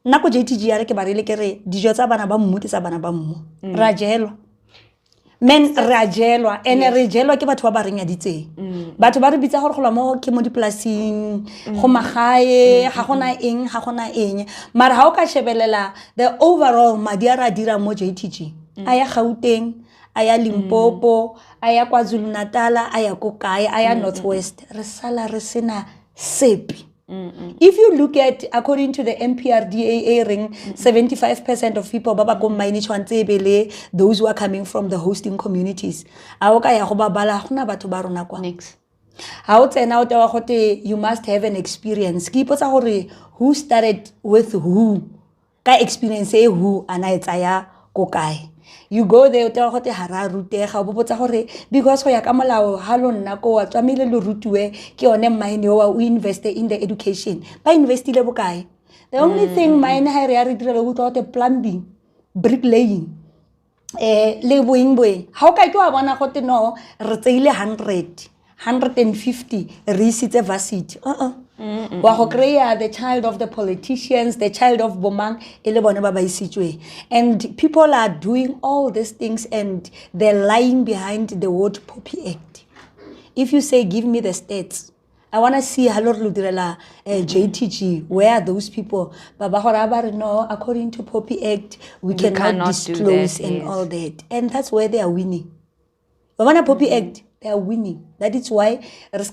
nna ko JTGR ke ba rile ke re dijo tsa bana ba mmu ke tsa bana ba mmu ra jelwa men ra jelwa ene re jelwa ke batho ba ba reng ya ditseng batho ba re bitsa gore go la mo ke mo diplasing go magae ga gona eng mara ha o ka shebelela the overall madi a ra dira mo JTG aya Gauteng aya Limpopo aya KwaZulu-Natal aya ko kae aya Northwest re sala re sena sepi. If you look at according to the MPRDAA ring 75% of people baba go mine tshwantsebele those who are coming from the hosting communities a o ka ya go babala gona batho ba rona kwa next ha o tsena o tewa gote you must have an experience ke ipotsa gore who started with who ka experience who ana etsaya ko kae. You go there o tewa gote hara rutega o botsa gore because go ya ka molao ha lo nna ko wa tswamile lo rutwe ke one mine o invest in the education ba investile bokae. The only thing mine ha re ya re direla go tlote plumbing bricklaying le boingboe ha o ka ke wa bona gote no re tseile 150 re isitse varsity wa go kreya the child of the politicians, the child of bomang ele bone ba ba isitswe, and people are doing all these things and they're lying behind the word Poppy Act. If you say give me the stats, I want to see how Ludirela JTG, where are those people? Baba Horabari, no, according to Poppy Act, we cannot disclose that, and all that. And that's where they are winning. Baba Poppy Act, they are winning. That is why the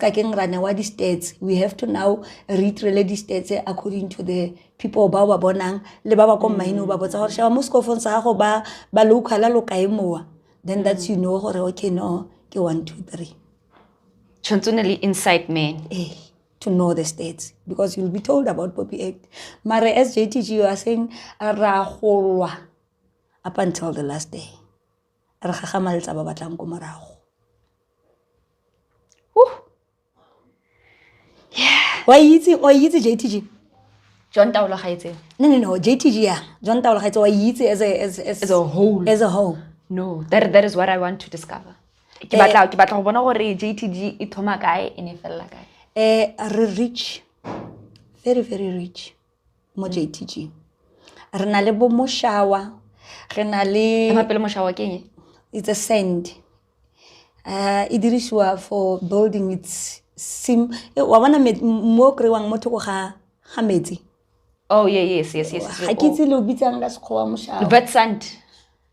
states, we have to now read the states according to the people ba bonang le ba ba ko maino ba botsa gore shaba musko fon sa go ba local lo kaemoa, then that's you know gore okay no ke 1 2 3 Chantuneli insight man to know the states, because you'll be told about Poppy Act. Mare as JTG you are saying ra golwa up until the last day re gagamaltsa ba batlang ko morago. Yeah. Why is JTG? John-Taolo Gaetsewe. No, JTGR. John-Taolo Gaetsewe. Why is as a whole? As a whole. No, that is what I want to discover. Ke batla go bona gore JTG e thoma kae ene fella kae. Re reach very, very rich. Mo JTG. Re na le bo moshawa. Re na le Mapele moshawa ke eng? It's a sand. It dirisiwa for building its sim. Wa bona mo krewang mo thoko ga metsi. Oh yeah, yes. Ha ke itse le bitsang ka sekgowa moshawa. Wet sand.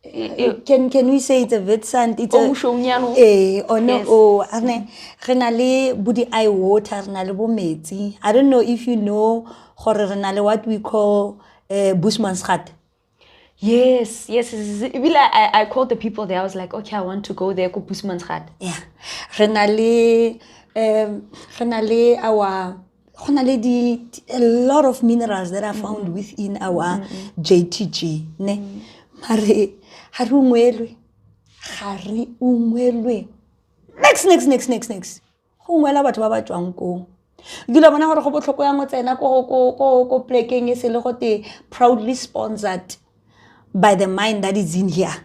Can we say it's a wet sand? It's Oh, shonyano. or no, Yes. oh, re na le budi eye water, re na le bo metsi. I don't know if you know gore re na le what we call Bushmansgat. Yes. I called the people there. I was like, okay, I want to go there. Go Bushmansgat. Yeah. Re na le our a lot of minerals that are found within our JTG. Ne? Mare ha re ungwelwe. Next. Go ngwela batho ba ba tswang ko. Dilo bona gore go botlhoko ya ngo tsena ko plekeng e se le gote proudly sponsored by the mind that is in here.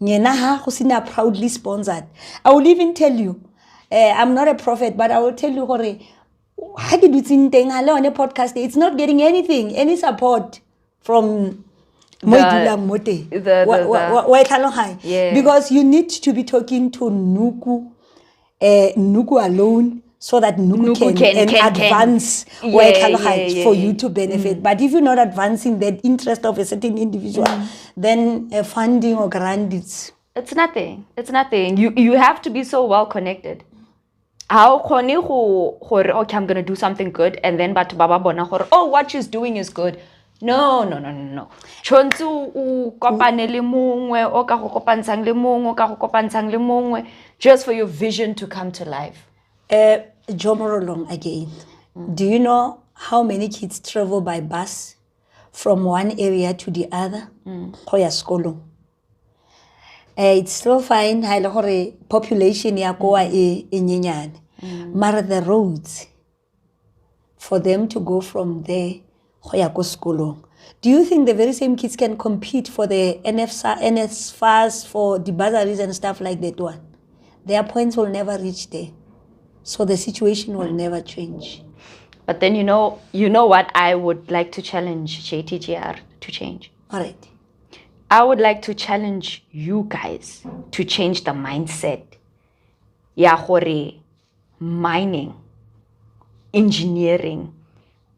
Nyena ha go sina proudly sponsored. I will even tell you, I'm not a prophet, but I will tell you gore ha ke dutse teng ha le on a podcast, it's not getting any support from Yeah. Because you need to be talking to Nnuku alone so that Nnuku can advance for you to benefit. But if you're not advancing the interest of a certain individual, then funding or grant it's nothing. You have to be so well connected. How okay, I'm gonna do something good, and then but baba bona oh, what she's doing is good. No. Chontu u kopane le mongwe o ka go kopantshang le mongwe o ka go kopantshang le mongwe just for your vision to come to life. Jomorolong again. Do you know how many kids travel by bus from one area to the other? Go ya sekolo. It's still fine ha ile gore population ya koa e nyenyane. Mara the roads for them to go from there go ya ko sekolong. Do you think the very same kids can compete for the NSFAS for the bursaries and stuff like that one? Their points will never reach there. So the situation will never change. But then you know what I would like to challenge JTGR to change. All right. I would like to challenge you guys to change the mindset. Ya gore mining, engineering,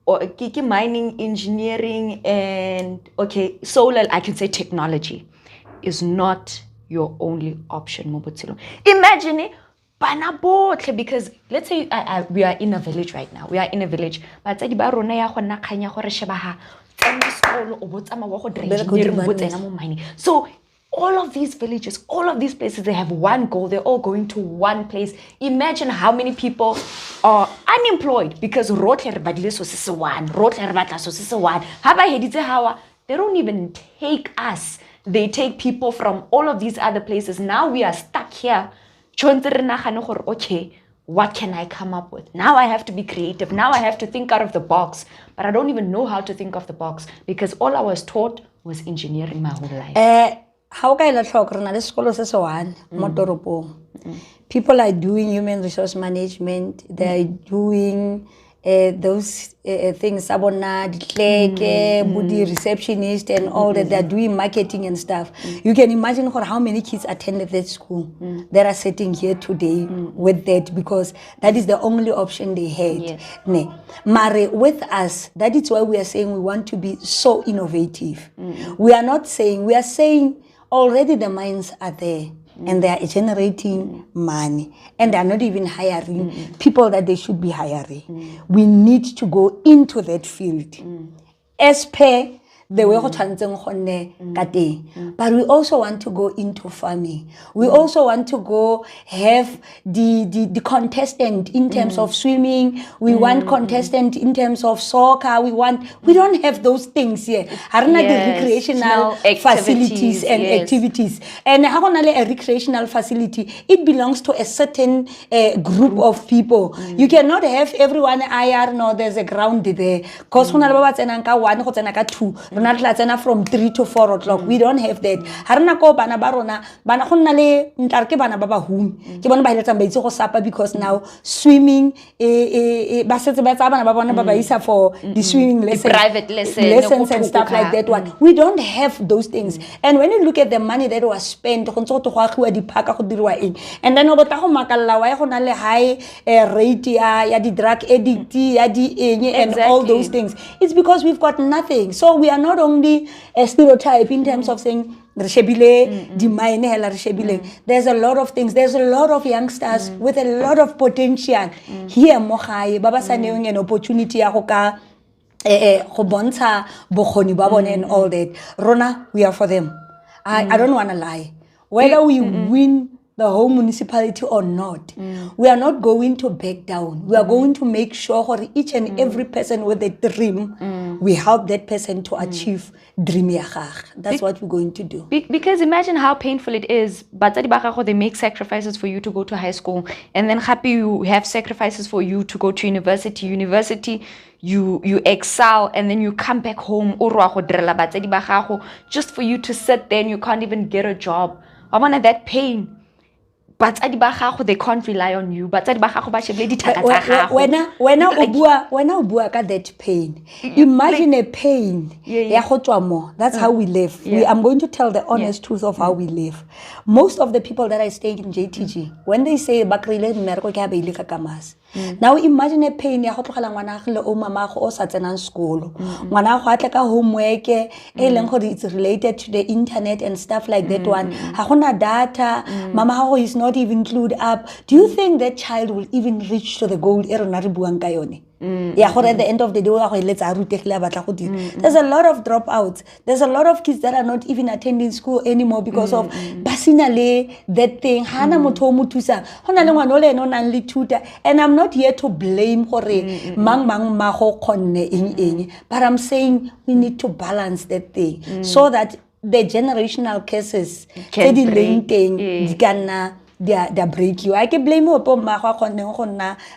or kiki mining, engineering, and solar, I can say technology, is not your only option, Matilo. Imagine it, because let's say we are in a village right now. We are in a village, but so all of these villages, all of these places, they have one goal. They're all going to one place. Imagine how many people are unemployed because they don't even take us. They take people from all of these other places. Now we are stuck here. Okay, what can I come up with? Now I have to be creative. Now I have to think out of the box. But I don't even know how to think of the box because all I was taught was engineering my whole life. How can I talk? People are doing human resource management. They are doing those things, budi receptionist and all that. They're doing marketing and stuff. You can imagine how many kids attended that school that are sitting here today with that, because that is the only option they had. Yes. Mare, with us, that is why we are saying we want to be so innovative. We are saying already the minds are there. And they are generating money. And they are not even hiring people that they should be hiring. We need to go into that field. As per the way but we also want to go into farming. We also want to go have the contestant in terms of swimming. We want contestant in terms of soccer. We don't have those things here. The recreational facilities and activities. And a recreational facility, it belongs to a certain group of people. You cannot have everyone IR, no, there's a ground there. Because rona tla tsena from 3 to 4 o'clock. We don't have that. Ha rena ko bana ba rona bana go nna le ntare ke bana ba ba humi ke bona ba iletsang ba itse go sapa because now swimming ba setse ba tsa bana ba bona ba ba isa for the swimming lessons, private lessons and stuff like that one. We don't have those things. And when you look at the money that was spent go ntse go agiwa diphaka go dirwa eng, and then o botla go makalla wa go na le high rate ya di drug addict ya di eng and all those things, it's because we've got nothing. So we are not only a stereotype in terms of saying there's a lot of things. There's a lot of youngsters with a lot of potential here mo gae ba ba sa neong an opportunity ya go ka go bontsha bokgoni ba bone and all that. Rona, we are for them. I don't want to lie. Whether we win the whole municipality or not, we are not going to back down. We are going to make sure for each and every person with a dream, we help that person to achieve dream ya gagwe. That's what we're going to do. Because imagine how painful it is. Batsadi ba gago, they make sacrifices for you to go to high school, and then happy you have sacrifices for you to go to university. You excel, and then you come back home just for you to sit there and you can't even get a job. I want that pain. But they can't rely on you. But when that pain, imagine a pain. That's how we live. I'm going to tell the honest truth of how we live. Most of the people that I stay in JTG, when they say now imagine a pain ya go tlogela ngwana gagwe o mama go o sa tsenang sekolo. Ngwana go atla ka homework leng gore it's related to the internet and stuff like that one. Ha gona data, mama hago is not even clued up. Do you think that child will even reach to the goal e rena re buang ka yone? Yeah, at the end of the day, there's a lot of dropouts. There's a lot of kids that are not even attending school anymore because of basinale, that thing. And I'm not here to blame but I'm saying we need to balance that thing so that the generational cases can they break you. I can blame you upon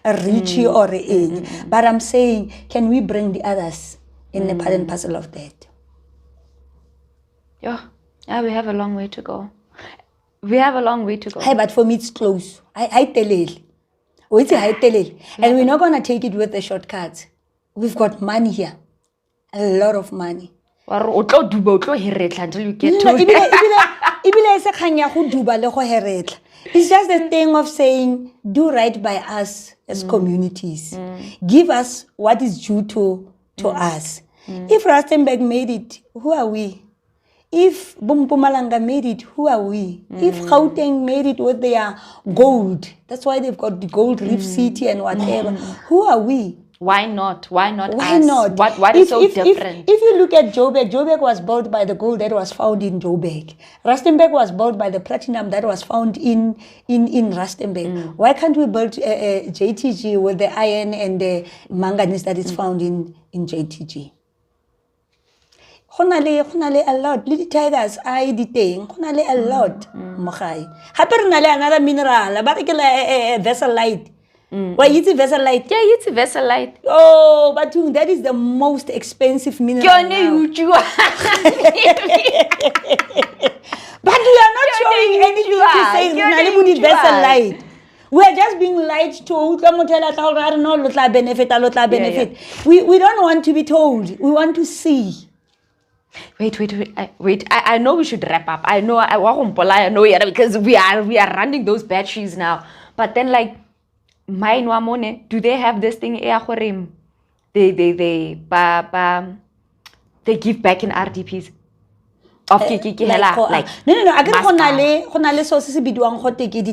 Richie or but I'm saying, can we bring the others in the part and parcel of that? Yeah, we have a long way to go. Hey, but for me it's close. I tell you. And we're not gonna take it with the shortcuts. We've got money here. A lot of money. Until you get to It's just a thing of saying, do right by us as communities. Give us what is due to us. If Rustenburg made it, who are we? If Mpumalanga made it, who are we? If Gauteng made it with their gold, that's why they've got the gold Reef City and whatever, who are we? Why not? Why not Why us? not? What is so different? If you look at Joburg was built by the gold that was found in Joburg. Rustenburg was built by the platinum that was found in Rustenburg. Why can't we build JTG with the iron and the manganese that is found in JTG? Honale a lot. Little tigers, I detain. Honale a lot. Mokai. Happernale another mineral. A vessel light. Why it's a vessel light? Yeah, it's a vessel light. Oh, but that is the most expensive mineral now. But we are not showing anything to say it's vessel light. We are just being lied to. Benefit. We don't want to be told. We want to see. Wait. I know we should wrap up. I know because we are running those batteries now. But then do they have this thing? They give back in RDPs. No. I can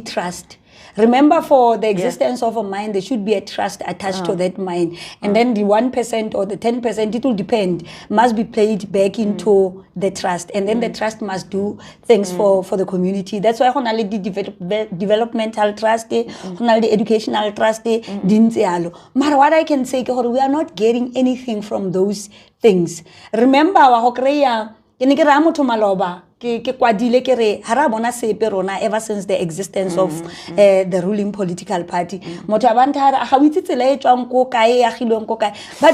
trust. Remember, for the existence of a mine, there should be a trust attached to that mine. And then the 1% or the 10%, it will depend, must be paid back into the trust. And then the trust must do things for the community. That's why the developmental trust, the educational trust, but what I can say, we are not getting anything from those things. Remember, ever since the existence of the ruling political party. But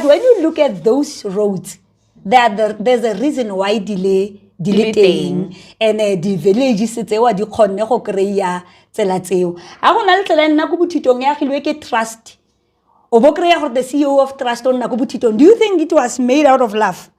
when you look at those roads, there's a reason why delay teng and the villages tseo di kgonne go kry-a tsela tseo a go na le tsela nna go bothitong ya agilwe ke trust o bo kry-a gore the CEO of trust o nna go bothitong. Do you think it was made out of love?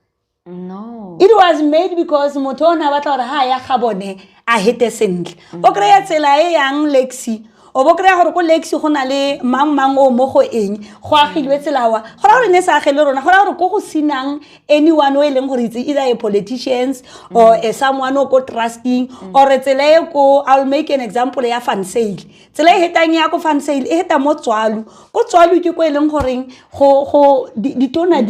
No. It was made because motho o na batla gore ha ya ga bone a hete sentle o kry-a tsela e yang Lexi o bo kry-a gore ko Lexi go na le mang o mo go eng go agilwe tselawa go ra gore ne sa agele rona go ra gore go sinang anyone o eleng gore it's either a politicians or a someone o go trusting or tsela e ko I'll make an example ya fan sale tsela e hetang ya ko fan sale e heta mo tswalu ko tswalu ke ko eleng gore go ditona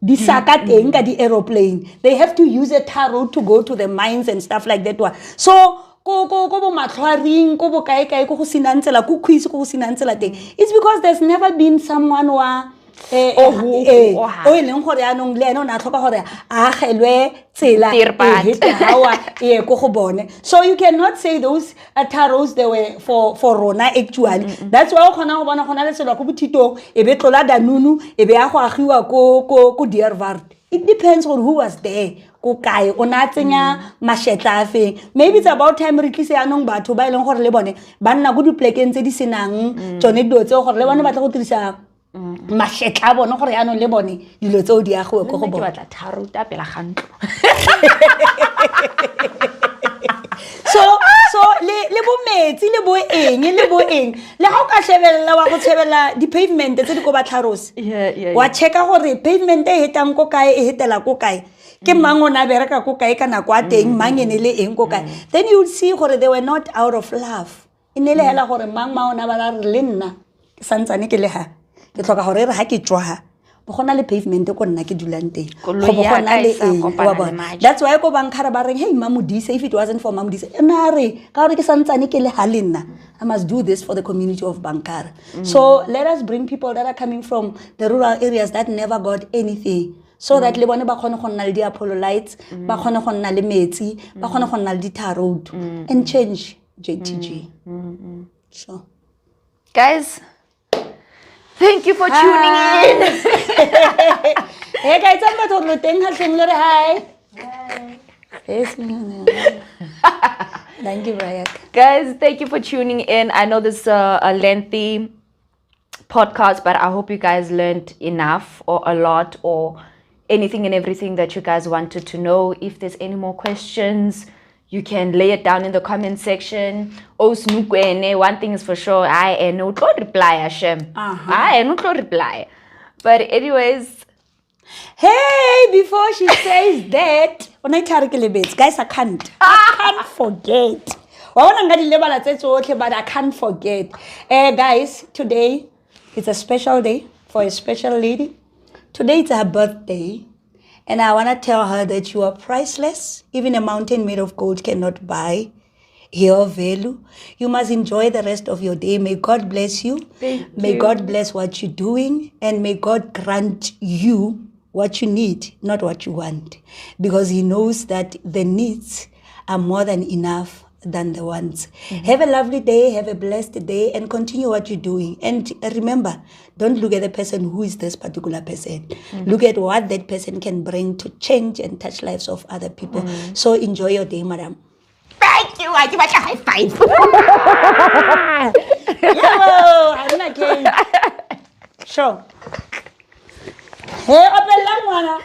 di saka teng ka di aeroplane they have to use a tar road to go to the mines and stuff like that one so go bo matlhwaring go bo kae go sinantsela go khwisi go sinantsela teng it's because there's never been someone wa o eleng gore anong le ena o na tlhoka gore a agelwe tsela e go go bone so you cannot say those taros they were for rona actually that's why o khona go bona gona le tsela go bothitong e be tlola danunu e be ya go agiwa ko Dierwaard. It depends on who was there go kae o na tsenya mashetla a feng maybe it's about time re tlise anong batho ba eleng gore le bone ba nna go diplekeng tse di senang tsone dilo tseo gore le bone ba tla go dirisa mashetla a bone gore anong le bone dilo tseo di agiwe go bona batla tharuta pela gantlo so le bo metsi le bo eng le ga o ka shebella wa go tshebela di pavement tse di go batlharose wa checka gore pavement e hetang ko kae e hetela ko kae ke mang o na bereka ko kae kana kwa teng mang ene le eng ko kae then you will see gore they were not out of love inele hela gore mang o na ba re le nna ke santsane ke le ha ke tlhoka gore re ha ke tswa bo gona le pavement ko nna ke dulang teng go bona le eng that's why go bankara ba reng hey Mamudise if it wasn't for Mamudise ena re ka gore ke santsane ke le ha le nna I must do this for the community of Bankara so let us bring people that are coming from the rural areas that never got anything so that le bone ba khone go nna le di-Apollo lights ba khone go nna le metsi ba khone go nna le di-tar road and change JTG so guys thank you for tuning in. Hey guys, I'm going to thank you. Hi. Thank you, Brian. Guys, thank you for tuning in. I know this is a lengthy podcast, but I hope you guys learned enough or a lot or anything and everything that you guys wanted to know. If there's any more questions, you can lay it down in the comment section. One thing is for sure, I no reply, Hashem. I no reply. But anyways, hey, before she says that, when I tell guys, I can't forget. But I can't forget. Guys, today it's a special day for a special lady. Today it's her birthday. And I want to tell her that you are priceless. Even a mountain made of gold cannot buy your value. You must enjoy the rest of your day. May God bless you. May God bless what you're doing. And may God grant you what you need, not what you want. Because He knows that the needs are more than enough than the wants. Have a lovely day, have a blessed day, and continue what you're doing. And remember, don't look at the person who is this particular person. Look at what that person can bring to change and touch lives of other people. So enjoy your day, madam. Thank you. I give you a high five. Yo, I'm not kidding. Sure. Hey, open lang, mana.